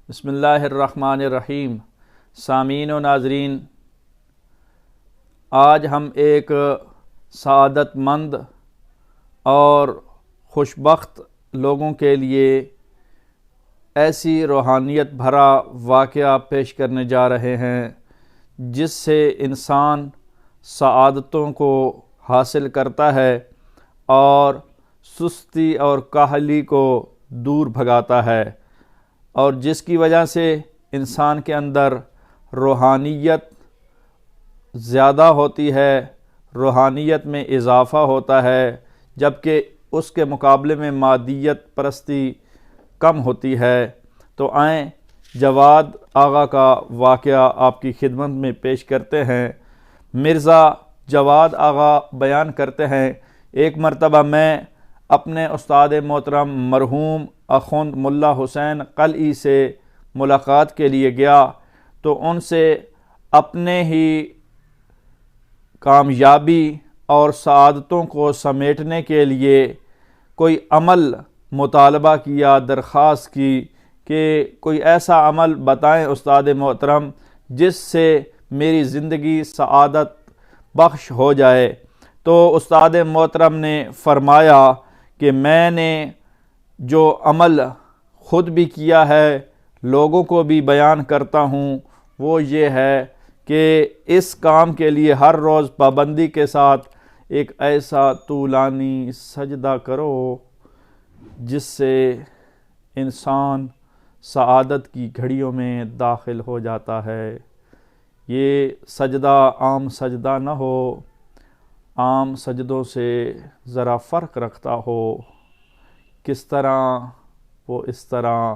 بسم اللہ الرحمن الرحیم۔ سامعین و ناظرین، آج ہم ایک سعادت مند اور خوشبخت لوگوں کے لیے ایسی روحانیت بھرا واقعہ پیش کرنے جا رہے ہیں جس سے انسان سعادتوں کو حاصل کرتا ہے اور سستی اور کاہلی کو دور بھگاتا ہے، اور جس کی وجہ سے انسان کے اندر روحانیت زیادہ ہوتی ہے، روحانیت میں اضافہ ہوتا ہے، جبکہ اس کے مقابلے میں مادیت پرستی کم ہوتی ہے۔ تو آئیں جواد آغا کا واقعہ آپ کی خدمت میں پیش کرتے ہیں۔ مرزا جواد آغا بیان کرتے ہیں، ایک مرتبہ میں اپنے استاد محترم مرحوم اخوند ملا حسین قلعی سے ملاقات کے لیے گیا تو ان سے اپنے ہی کامیابی اور سعادتوں کو سمیٹنے کے لیے کوئی عمل مطالبہ کیا، درخواست کی کہ کوئی ایسا عمل بتائیں استاد محترم جس سے میری زندگی سعادت بخش ہو جائے۔ تو استاد محترم نے فرمایا کہ میں نے جو عمل خود بھی کیا ہے، لوگوں کو بھی بیان کرتا ہوں، وہ یہ ہے کہ اس کام کے لیے ہر روز پابندی کے ساتھ ایک ایسا طولانی سجدہ کرو جس سے انسان سعادت کی گھڑیوں میں داخل ہو جاتا ہے۔ یہ سجدہ عام سجدہ نہ ہو، عام سجدوں سے ذرا فرق رکھتا ہو۔ کس طرح؟ وہ اس طرح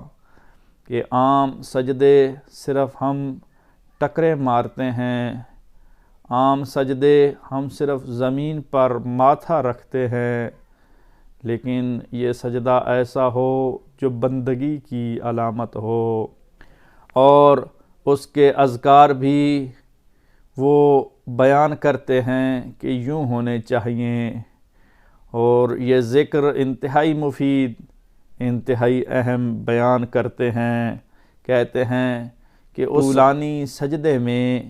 کہ عام سجدے صرف ہم ٹکرے مارتے ہیں، عام سجدے ہم صرف زمین پر ماتھا رکھتے ہیں، لیکن یہ سجدہ ایسا ہو جو بندگی کی علامت ہو، اور اس کے اذکار بھی وہ بیان کرتے ہیں کہ یوں ہونے چاہیے، اور یہ ذکر انتہائی مفید، انتہائی اہم بیان کرتے ہیں۔ کہتے ہیں کہ طولانی سجدے میں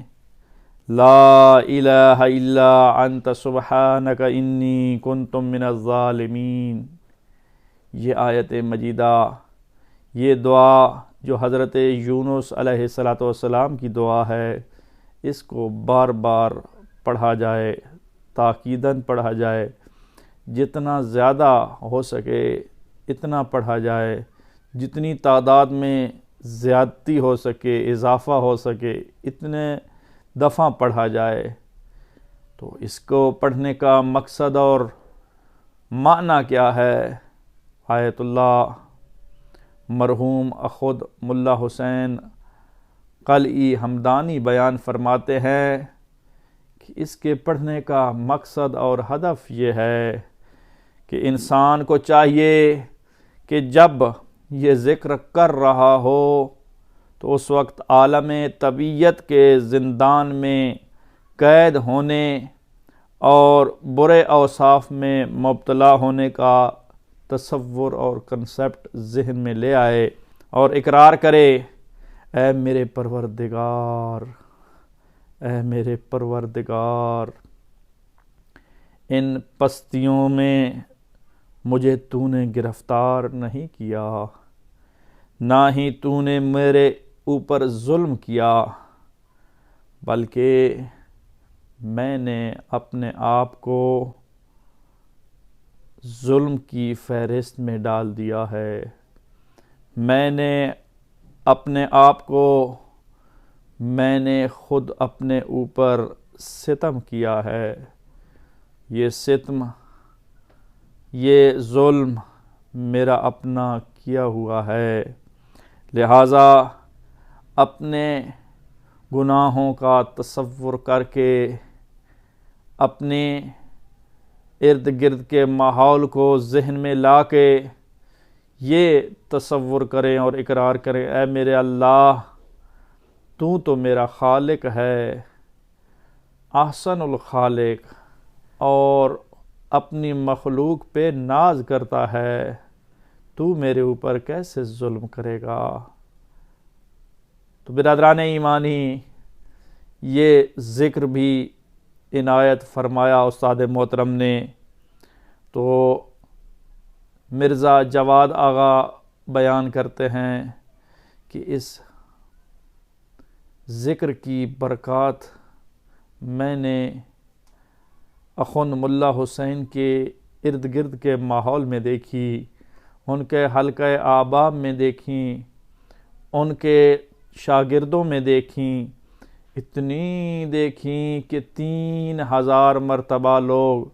لا الہ الا انت سبحانک انی کنت من الظالمین، یہ آیت مجیدہ، یہ دعا جو حضرت یونس علیہ السلام کی دعا ہے، اس کو بار بار پڑھا جائے، تاکیداً پڑھا جائے، جتنا زیادہ ہو سکے اتنا پڑھا جائے، جتنی تعداد میں زیادتی ہو سکے، اضافہ ہو سکے، اتنے دفعہ پڑھا جائے۔ تو اس کو پڑھنے کا مقصد اور معنی کیا ہے؟ آیت اللہ مرحوم اخود ملا حسین قلعی ہمدانی بیان فرماتے ہیں کہ اس کے پڑھنے کا مقصد اور ہدف یہ ہے کہ انسان کو چاہیے کہ جب یہ ذکر کر رہا ہو تو اس وقت عالم طبیعت کے زندان میں قید ہونے اور برے اوصاف میں مبتلا ہونے کا تصور اور کنسپٹ ذہن میں لے آئے اور اقرار کرے، اے میرے پروردگار، اے میرے پروردگار، ان پستیوں میں مجھے تو نے گرفتار نہیں کیا، نہ ہی تو نے میرے اوپر ظلم کیا، بلکہ میں نے اپنے آپ کو ظلم کی فہرست میں ڈال دیا ہے، میں نے اپنے آپ کو، میں نے خود اپنے اوپر ستم کیا ہے۔ یہ ستم، یہ ظلم میرا اپنا کیا ہوا ہے، لہٰذا اپنے گناہوں کا تصور کر کے اپنے ارد گرد کے ماحول کو ذہن میں لا کے یہ تصور کریں اور اقرار کریں، اے میرے اللہ، تو میرا خالق ہے، احسن الخالق، اور اپنی مخلوق پہ ناز کرتا ہے، تو میرے اوپر کیسے ظلم کرے گا؟ تو برادران ایمانی، یہ ذکر بھی عنایت فرمایا استاد محترم نے۔ تو مرزا جواد آغا بیان کرتے ہیں کہ اس ذکر کی برکات میں نے اخوند ملا حسین کے ارد گرد کے ماحول میں دیکھی، ان کے حلقہ احباب میں دیکھیں، ان کے شاگردوں میں دیکھیں، اتنی دیکھیں کہ 3000 مرتبہ لوگ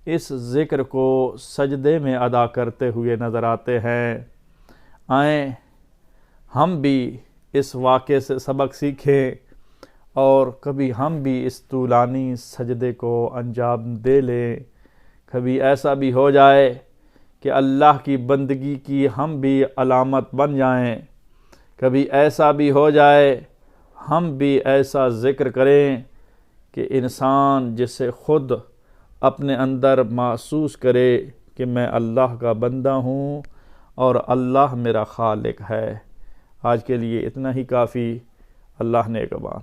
اس ذکر کو سجدے میں ادا کرتے ہوئے نظر آتے ہیں۔ آئیں ہم بھی اس واقعے سے سبق سیکھیں اور کبھی ہم بھی اس طولانی سجدے کو انجام دے لیں۔ کبھی ایسا بھی ہو جائے کہ اللہ کی بندگی کی ہم بھی علامت بن جائیں، کبھی ایسا بھی ہو جائے ہم بھی ایسا ذکر کریں کہ انسان جسے خود اپنے اندر محسوس کرے کہ میں اللہ کا بندہ ہوں اور اللہ میرا خالق ہے۔ آج کے لیے اتنا ہی کافی۔ اللہ نے اگبان۔